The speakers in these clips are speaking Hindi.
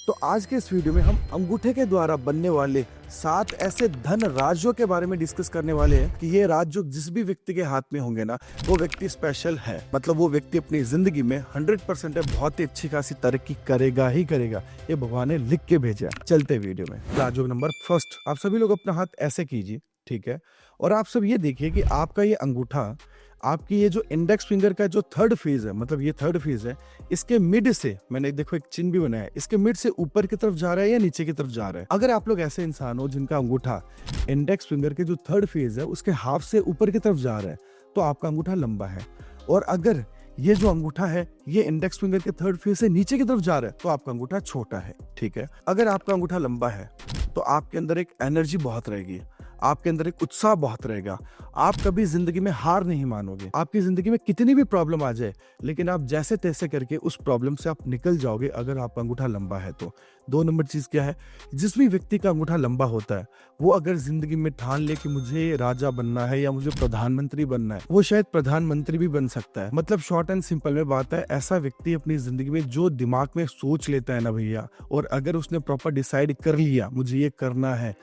तो आज के इस वीडियो में हम अंगूठे के द्वारा बनने वाले 7 ऐसे धन राज्यों के बारे में डिस्कस करने वाले हैं कि ये राज जो जिस भी व्यक्ति के हाथ में होंगे ना, वो व्यक्ति स्पेशल है। मतलब वो व्यक्ति अपनी जिंदगी में 100% है बहुत ही अच्छी खासी तरक्की करेगा ही करेगा। ये भगवान ने लिख के भेजा है। चलते वीडियो में। राजयोग नंबर फर्स्ट, आप सभी लोग अपना हाथ ऐसे कीजिए, ठीक है। और आप सब ये देखिए कि आपका ये अंगूठा, आपकी ये जो इंडेक्स फिंगर का जो थर्ड फेज है, मतलब ये थर्ड फेज है, इसके मिड से, मैंने देखो एक चिन्ह भी बनाया है, इसके मिड से ऊपर की तरफ जा रहा है या नीचे की तरफ जा रहा है। अगर आप लोग ऐसे इंसान हो जिनका अंगूठा इंडेक्स फिंगर के जो थर्ड फेज है उसके हाफ से ऊपर की तरफ जा रहा है, तो आपका अंगूठा लंबा है। और अगर ये जो अंगूठा है ये इंडेक्स फिंगर के थर्ड फेज से नीचे की तरफ जा रहा है, तो आपका अंगूठा छोटा है, ठीक है। अगर आपका अंगूठा लंबा है तो आपके अंदर एक एनर्जी बहुत रहेगी, आपके अंदर एक उत्साह बहुत रहेगा। आप कभी जिंदगी में हार नहीं मानोगे। आपकी जिंदगी में कितनी भी प्रॉब्लम आ जाए, लेकिन आप जैसे तैसे करके उस प्रॉब्लम से आप निकल जाओगे अगर आपका अंगूठा लंबा है तो। 2 नंबर चीज क्या है, जिस भी व्यक्ति का अंगूठा लंबा होता है वो अगर जिंदगी में ठान ले कि मुझे राजा बनना है या मुझे प्रधानमंत्री बनना है, वो शायद प्रधानमंत्री भी बन सकता है। मतलब शॉर्ट एंड सिंपल में बात है, ऐसा व्यक्ति अपनी जिंदगी में जो दिमाग में सोच लेता है ना भैया, और अगर उसने प्रॉपर डिसाइड कर लिया मुझे ये करना है,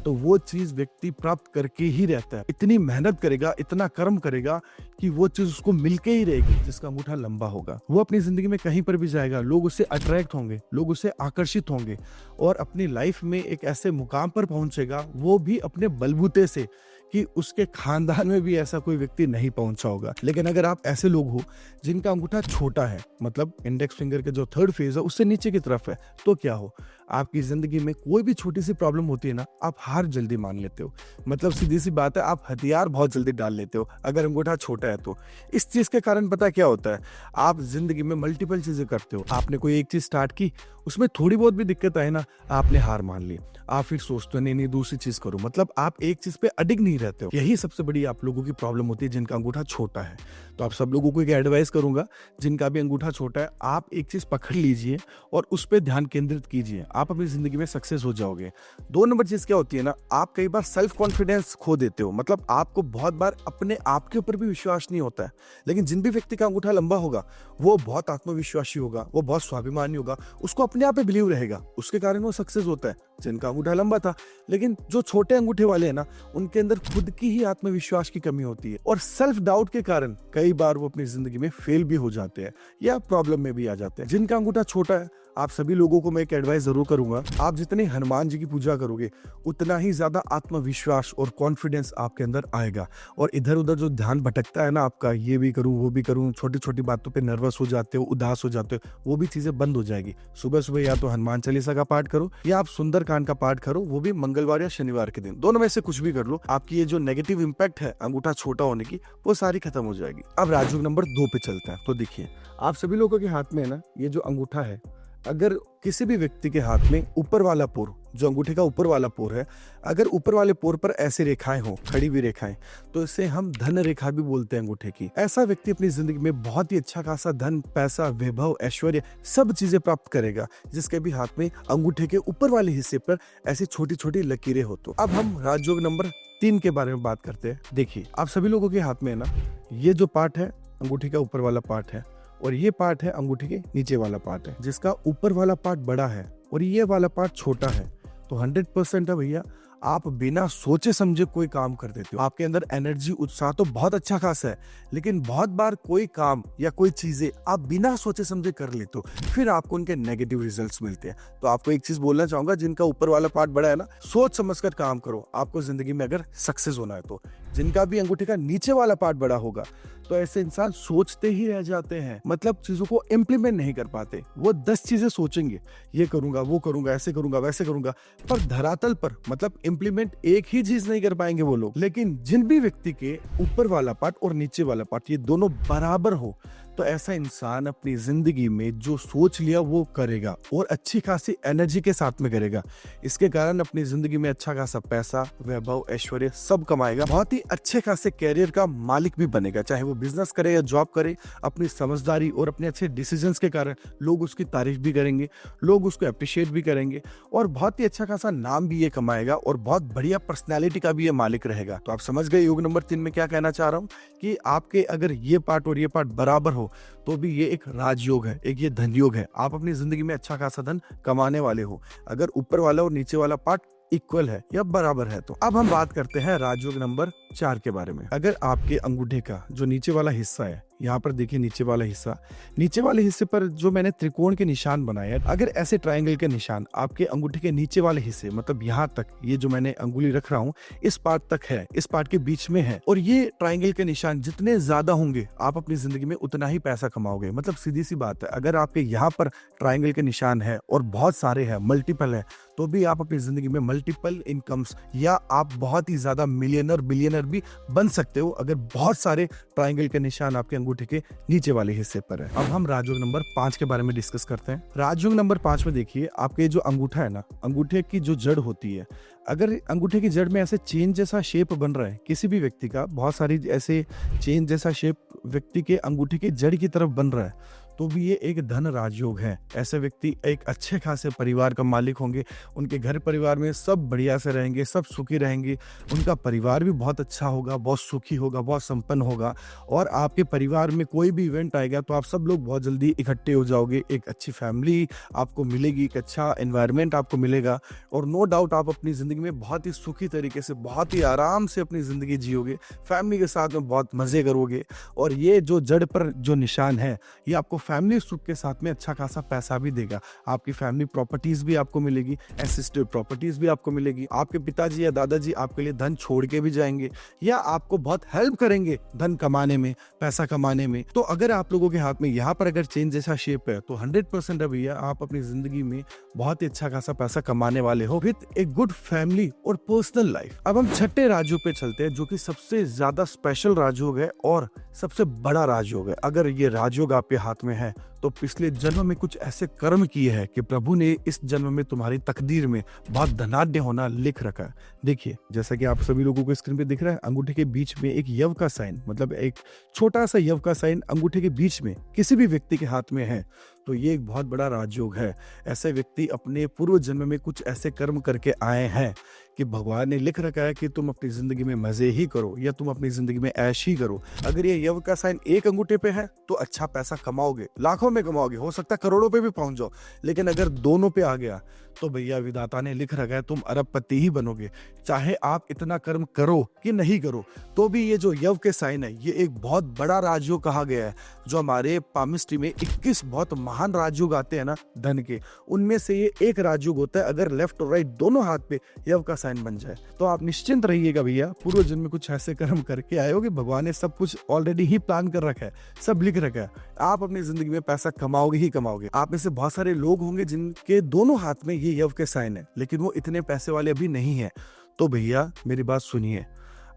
तो वो चीज व्यक्ति प्राप्त करके ही रहता है। इतनी मेहनत करेगा, इतना कर्म करेगा कि वो चीज उसको मिलके ही रहेगी। जिसका अंगूठा लंबा होगा वो अपनी जिंदगी में कहीं पर भी जाएगा, लोग उससे अट्रैक्ट होंगे, लोग उससे आकर्षित होंगे और अपनी लाइफ में एक ऐसे मुकाम पर पहुंचेगा, वो भी अपने बलबूते से, कि उसके खानदान में भी ऐसा कोई व्यक्ति नहीं पहुंचा होगा। लेकिन अगर आप ऐसे लोग हो जिनका अंगूठा छोटा है, मतलब इंडेक्स फिंगर के जो थर्ड फेज है उससे नीचे की तरफ है, तो क्या हो, आपकी जिंदगी में कोई भी छोटी सी प्रॉब्लम होती है ना, आप हार जल्दी मान लेते हो। मतलब सीधी सी बात है, आप हथियार बहुत जल्दी डाल लेते हो अगर अंगूठा छोटा है तो। इस चीज के कारण पता क्या होता है, आप जिंदगी में मल्टीपल चीजें करते हो। आपने कोई एक चीज स्टार्ट की, उसमें थोड़ी बहुत भी दिक्कत आए ना, आपने हार मान ली। आप फिर सोचते हो नहीं दूसरी चीज करो। मतलब आप एक चीज पे अडिग नहीं रहते हो। यही सबसे बड़ी आप लोगों की प्रॉब्लम होती है जिनका अंगूठा छोटा है। तो आप सब लोगों को एक एडवाइस करूंगा, जिनका भी अंगूठा छोटा है, आप एक चीज पकड़ लीजिए और उस पर ध्यान केंद्रित कीजिए, आप अपनी जिंदगी में सक्सेस हो जाओगे। 2 नंबर चीज क्या होती है ना, आप कई बार सेल्फ कॉन्फिडेंस खो देते हो। मतलब आपको बहुत बार अपने आप के ऊपर भी विश्वास नहीं होता है। लेकिन जिन भी व्यक्ति का अंगूठा लंबा होगा वो बहुत आत्मविश्वासी होगा, वो बहुत स्वाभिमानी होगा, उसको अपने आप पे बिलीव रहेगा, उसके कारण वो सक्सेस होता है। जिनका अंगूठा लंबा था, लेकिन जो छोटे अंगूठे वाले हैं ना, उनके अंदर खुद की ही आत्मविश्वास की कमी होती है और सेल्फ डाउट के कारण कई बार वो अपनी जिंदगी में फेल भी हो जाते हैं या प्रॉब्लम में भी आ जाते हैं। जिनका अंगूठा छोटा है, आप सभी लोगों को मैं एक एडवाइस जरूर करूंगा, आप जितनी हनुमान जी की पूजा करोगे उतना ही ज्यादा आत्मविश्वास और कॉन्फिडेंस आपके अंदर आएगा। और इधर उधर जो ध्यान भटकता है ना आपका, ये भी करूं वो भी करूं, छोटी छोटी बातों पे नर्वस हो जाते हो, उदास हो जाते हो, वो भी चीजें बंद हो जाएगी। सुबह सुबह या तो हनुमान चालीसा का पाठ करो या आप सुंदरकांड का पाठ करो, वो भी मंगलवार या शनिवार के दिन। दोनों में से कुछ भी कर लो, आपकी ये जो नेगेटिव इंपैक्ट है अंगूठा छोटा होने की, वो सारी खत्म हो जाएगी। अब राजयोग नंबर 2 पे चलते हैं। तो देखिए, आप सभी लोगों के हाथ में है ना ये जो अंगूठा है, अगर किसी भी व्यक्ति के हाथ में ऊपर वाला पोर, जो अंगूठे का ऊपर वाला पोर है, अगर ऊपर वाले पोर पर ऐसे रेखाएं हो, खड़ी हुई रेखाएं, तो इसे हम धन रेखा भी बोलते हैं अंगूठे की। ऐसा व्यक्ति अपनी जिंदगी में बहुत ही अच्छा खासा धन, पैसा, वैभव, ऐश्वर्य सब चीजें प्राप्त करेगा, जिसके भी हाथ में अंगूठे के ऊपर वाले हिस्से पर ऐसी छोटी छोटी लकीरें हो। तो अब हम राजयोग नंबर 3 के बारे में बात करते हैं। देखिए, आप सभी लोगों के हाथ में ना ये जो पार्ट है अंगूठे का ऊपर वाला पार्ट है, और ये पार्ट है अंगूठे के नीचे वाला पार्ट है। जिसका ऊपर वाला पार्ट बड़ा है और ये वाला पार्ट छोटा है, तो 100% है भैया, आप बिना सोचे समझे कोई काम कर देते हो। आपके अंदर एनर्जी, उत्साह तो बहुत अच्छा खासा है, लेकिन बहुत बार कोई काम या कोई चीजें आप बिना सोचे समझे कर लेते हो, फिर आपको उनके नेगेटिव रिजल्ट्स मिलते हैं। तो आपको एक चीज बोलना चाहूंगा, जिनका ऊपर वाला पार्ट बड़ा है ना, सोच समझकर काम करो आपको जिंदगी में अगर सक्सेस होना है तो। जिनका भी अंगूठे का नीचे वाला पार्ट बड़ा होगा, तो ऐसे इंसान सोचते ही रह जाते हैं, मतलब चीजों को इम्प्लीमेंट नहीं कर पाते। वो 10 चीजें सोचेंगे, ये करूंगा, वो करूंगा, ऐसे करूंगा, वैसे करूंगा, पर धरातल पर मतलब इम्प्लीमेंट एक ही चीज नहीं कर पाएंगे वो लोग। लेकिन जिन भी व्यक्ति के ऊपर वाला पार्ट और नीचे वाला पार्ट ये दोनों बराबर हो, तो ऐसा इंसान अपनी जिंदगी में जो सोच लिया वो करेगा और अच्छी खासी एनर्जी के साथ में करेगा। इसके कारण अपनी जिंदगी में अच्छा खासा पैसा, वैभव, ऐश्वर्य सब कमाएगा, बहुत ही अच्छे खासे कैरियर का मालिक भी बनेगा। चाहे वो बिजनेस करे या जॉब करे, अपनी समझदारी और अपने अच्छे डिसीजंस के कारण लोग उसकी तारीफ भी करेंगे, लोग उसको अप्रिशिएट भी करेंगे और बहुत ही अच्छा खासा नाम भी ये कमाएगा और बहुत बढ़िया पर्सनैलिटी का भी ये मालिक रहेगा। तो आप समझ गए योग नंबर 3 में क्या कहना चाह रहा हूँ, कि आपके अगर ये पार्ट और ये पार्ट बराबर हो तो भी ये एक राजयोग है, एक ये धन योग है। आप अपनी जिंदगी में अच्छा खासा धन कमाने वाले हो अगर ऊपर वाला और नीचे वाला पार्ट इक्वल है या बराबर है तो। अब हम बात करते हैं राजयोग नंबर 4 के बारे में। अगर आपके अंगूठे का जो नीचे वाला हिस्सा है, यहाँ पर देखिए नीचे वाला हिस्सा, नीचे वाले हिस्से पर जो मैंने त्रिकोण के निशान बनाए हैं, अगर ऐसे ट्रायंगल के निशान आपके अंगूठे के नीचे वाले हिस्से मतलब यहाँ तक, ये जो मैंने अंगुली रख रहा हूँ इस पार्ट तक है, इस पार्ट के बीच में है, और ये ट्रायंगल के निशान जितने ज्यादा होंगे आप अपनी जिंदगी में उतना ही पैसा कमाओगे। मतलब सीधी सी बात है, अगर आपके यहाँ पर ट्रायंगल के निशान है और बहुत सारे हैं, मल्टीपल है, तो भी आप अपनी जिंदगी में मल्टीपल इनकम्स या आप बहुत ही ज्यादा मिलियनर बिलियनर भी बन सकते हो अगर बहुत सारे ट्रायंगल के निशान आपके अंगूठे के नीचे वाले हिस्से पर है। अब हम राजयोग नंबर 5 के बारे में डिस्कस करते हैं। राजयोग नंबर 5 में देखिए, आपके जो अंगूठा है ना, अंगूठे की जो जड़ होती है, अगर अंगूठे की जड़ में ऐसे चेन जैसा शेप बन रहा है किसी भी व्यक्ति का, बहुत सारी ऐसे चेन जैसा शेप व्यक्ति के अंगूठे की जड़ की तरफ बन रहा है, तो भी ये एक धन राजयोग है। ऐसे व्यक्ति एक अच्छे खासे परिवार का मालिक होंगे, उनके घर परिवार में सब बढ़िया से रहेंगे, सब सुखी रहेंगे, उनका परिवार भी बहुत अच्छा होगा, बहुत सुखी होगा, बहुत संपन्न होगा, और आपके परिवार में कोई भी इवेंट आएगा तो आप सब लोग बहुत जल्दी इकट्ठे हो जाओगे, एक अच्छी फैमिली आपको मिलेगी, एक अच्छा एनवायरनमेंट आपको मिलेगा, और नो डाउट आप अपनी जिंदगी में बहुत ही सुखी तरीके से, बहुत ही आराम से अपनी जिंदगी जियोगे, फैमिली के साथ में बहुत मजे करोगे। और ये जो जड़ पर जो निशान है ये आपको फैमिली सुख के साथ में अच्छा खासा पैसा भी देगा। आपकी फैमिली प्रॉपर्टीज भी आपको मिलेगी, असिस्टेड प्रॉपर्टीज भी आपको मिलेगी, आपके पिताजी या दादाजी आपके लिए धन छोड़ के भी जाएंगे या आपको बहुत हेल्प करेंगे धन कमाने में, पैसा कमाने में। तो अगर आप लोगों के हाथ में यहाँ पर अगर चेन जैसा शेप है तो 100% भैया आप अपनी जिंदगी में बहुत ही अच्छा खासा पैसा कमाने वाले हो विद एक गुड फैमिली और पर्सनल लाइफ। अब हम छठे राजयोग पे चलते हैं, जो कि सबसे ज्यादा स्पेशल राजयोग है और सबसे बड़ा राजयोग है। अगर ये राजयोग आपके हाथ में है तो पिछले जन्म में कुछ ऐसे कर्म किए हैं कि प्रभु ने इस जन्म में तुम्हारी तकदीर में बहुत धनाढ्य होना लिख रखा है। देखिए, जैसा कि आप सभी लोगों को स्क्रीन पे दिख रहा है, अंगूठे के बीच में एक यव का साइन, मतलब एक छोटा सा यव का साइन अंगूठे के बीच में किसी भी व्यक्ति के हाथ में है तो ये एक बहुत बड़ा राजयोग है। ऐसे व्यक्ति अपने पूर्व जन्म में कुछ ऐसे कर्म करके आए हैं कि भगवान ने लिख रखा है कि तुम अपनी जिंदगी में मजे ही करो या तुम अपनी जिंदगी में ऐश ही करो। अगर ये यव का साइन एक अंगूठे पे है तो अच्छा पैसा कमाओगे, लाखों में कमाओगे, हो सकता है करोड़ों पे भी पहुंच जाओ। लेकिन अगर दोनों पे आ गया तो भैया विधाता ने लिख रखा है तुम अरबपति ही बनोगे, चाहे आप इतना कर्म करो कि नहीं करो। तो भी ये जो यव के साइन है ये एक बहुत बड़ा राजयोग कहा गया है। जो हमारे पामिस्ट्री में 21 बहुत महान राजयोग आते हैं ना धन के, उनमें से ये एक राजयोग होता है। अगर लेफ्ट और राइट दोनों हाथ पे यव का साइन बन जाए तो आप निश्चिंत रहिएगा भैया, पूर्व जन्म में कुछ ऐसे कर्म करके आए हो कि भगवान ने सब कुछ ऑलरेडी ही प्लान कर रखा है, सब लिख रखा है। आप अपनी जिंदगी में पैसा कमाओगे ही कमाओगे। आप में से बहुत सारे लोग होंगे जिनके दोनों हाथ में ये यव के साइन है लेकिन वो इतने पैसे वाले अभी नहीं है। तो भैया मेरी बात सुनिए,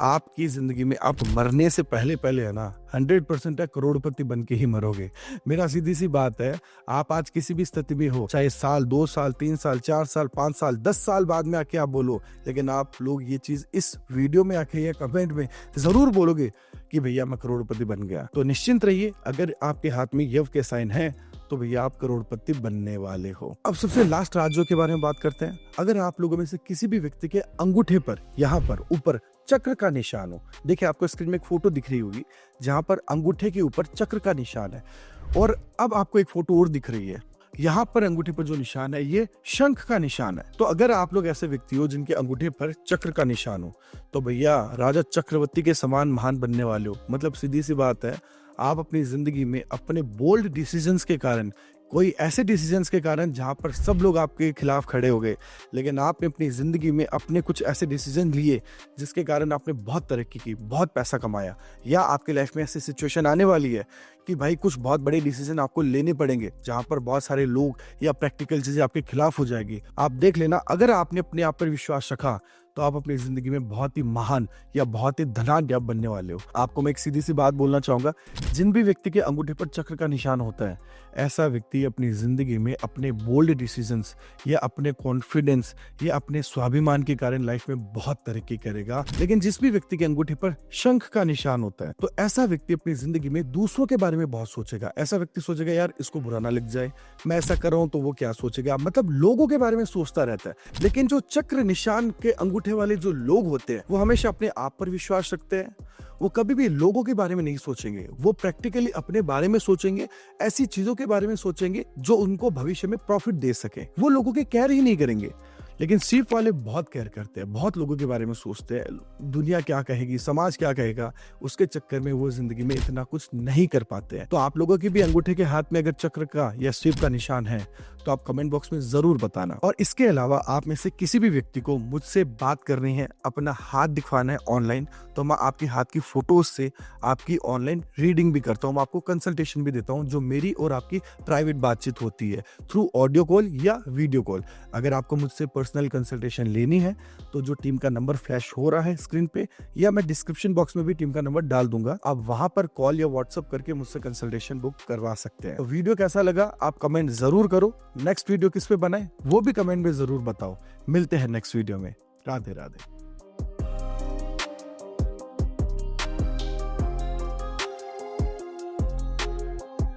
आपकी जिंदगी में आप मरने से पहले पहले है ना 100% करोड़पति बन के ही मरोगे। मेरा सीधी सी बात है, आप आज किसी भी स्थिति में हो, चाहे साल 2 साल 3 साल 4 साल 5 साल 10 साल बाद में आके आप बोलो, लेकिन आप लोग ये चीज इस वीडियो में आके या कमेंट में जरूर बोलोगे कि भैया मैं करोड़पति बन गया। तो निश्चिंत रहिए, अगर आपके हाथ में यव के साइन है तो भैया आप करोड़पति बनने वाले हो। अब सबसे लास्ट राजयोग के बारे में बात करते हैं। अगर आप लोगों में से किसी भी व्यक्ति के अंगूठे पर यहाँ पर ऊपर चक्र का निशान हो, देखिए आपको स्क्रीन में एक फोटो दिख रही होगी जहां पर अंगूठे के ऊपर चक्र का निशान है, और अब आपको एक फोटो और दिख रही है, यहाँ पर अंगूठे पर जो निशान है ये शंख का निशान है। तो अगर आप लोग ऐसे व्यक्ति हो जिनके अंगूठे पर चक्र का निशान हो तो भैया राजा चक्रवर्ती के समान महान बनने वाले हो। मतलब सीधी सी बात है, आप अपनी जिंदगी में अपने बोल्ड डिसीजंस के कारण, कोई ऐसे डिसीजंस के कारण जहां पर सब लोग आपके खिलाफ खड़े हो गए, लेकिन आपने अपनी जिंदगी में अपने कुछ ऐसे डिसीजन लिए जिसके कारण आपने बहुत तरक्की की, बहुत पैसा कमाया, या आपके लाइफ में ऐसी सिचुएशन आने वाली है कि भाई कुछ बहुत बड़े डिसीजन आपको लेने पड़ेंगे जहां पर बहुत सारे लोग या प्रैक्टिकल चीजें आपके खिलाफ हो जाएगी। आप देख लेना, अगर आपने अपने आप पर विश्वास रखा तो आप अपनी जिंदगी में बहुत ही महान या बहुत ही धनाढ्य बनने वाले हो। आपको मैं एक सीधी सी बात बोलना चाहूंगा, जिन भी व्यक्ति के अंगूठे पर चक्र का निशान होता है, ऐसा व्यक्ति अपनी जिंदगी में अपने बोल्ड डिसीजंस या अपने कॉन्फिडेंस या अपने स्वाभिमान के कारण लाइफ में बहुत तरक्की करेगा। लेकिन जिस भी व्यक्ति के अंगूठे पर शंख का निशान होता है तो ऐसा व्यक्ति अपनी जिंदगी में दूसरों के बारे में बहुत सोचेगा। ऐसा व्यक्ति सोचेगा यार इसको बुरा ना लग जाए, मैं ऐसा कर रहा हूं तो वो क्या सोचेगा, मतलब लोगों के बारे में सोचता रहता है। लेकिन जो चक्र निशान के अंगूठे वाले जो लोग होते हैं वो हमेशा अपने आप पर विश्वास रखते हैं, वो कभी भी लोगों के बारे में नहीं सोचेंगे, वो प्रैक्टिकली अपने बारे में सोचेंगे, ऐसी चीजों के बारे में सोचेंगे जो उनको भविष्य में प्रॉफिट दे सके। वो लोगों के केयर ही नहीं करेंगे। लेकिन सीप वाले बहुत केयर करते हैं, बहुत लोगों के बारे में सोचते हैं, दुनिया क्या कहेगी, समाज क्या कहेगा, उसके चक्कर में वो जिंदगी में इतना कुछ नहीं कर पाते हैं। तो आप लोगों की भी अंगूठे के हाथ में अगर चक्र का या सीप का निशान है तो आप कमेंट बॉक्स में जरूर बताना। और इसके अलावा आप में से किसी भी व्यक्ति को मुझसे बात करनी है, अपना हाथ दिखवाना है ऑनलाइन, तो मैं आपके हाथ की फोटोज से आपकी ऑनलाइन रीडिंग भी करता हूँ, मैं आपको कंसल्टेशन भी देता हूँ, जो मेरी और आपकी प्राइवेट बातचीत होती है थ्रू ऑडियो कॉल या वीडियो कॉल। अगर आपको मुझसे पर्सनल कंसल्टेशन लेनी है तो जो टीम का नंबर फ्लैश हो रहा है स्क्रीन पे, या मैं डिस्क्रिप्शन बॉक्स में भी टीम का नंबर डाल दूंगा, आप वहां पर कॉल या व्हाट्सएप करके मुझसे कंसल्टेशन बुक करवा सकते हैं। तो वीडियो कैसा लगा आप कमेंट जरूर करो। नेक्स्ट वीडियो किस पे बनाए वो भी कमेंट में जरूर बताओ। मिलते हैं नेक्स्ट वीडियो में। राधे राधे।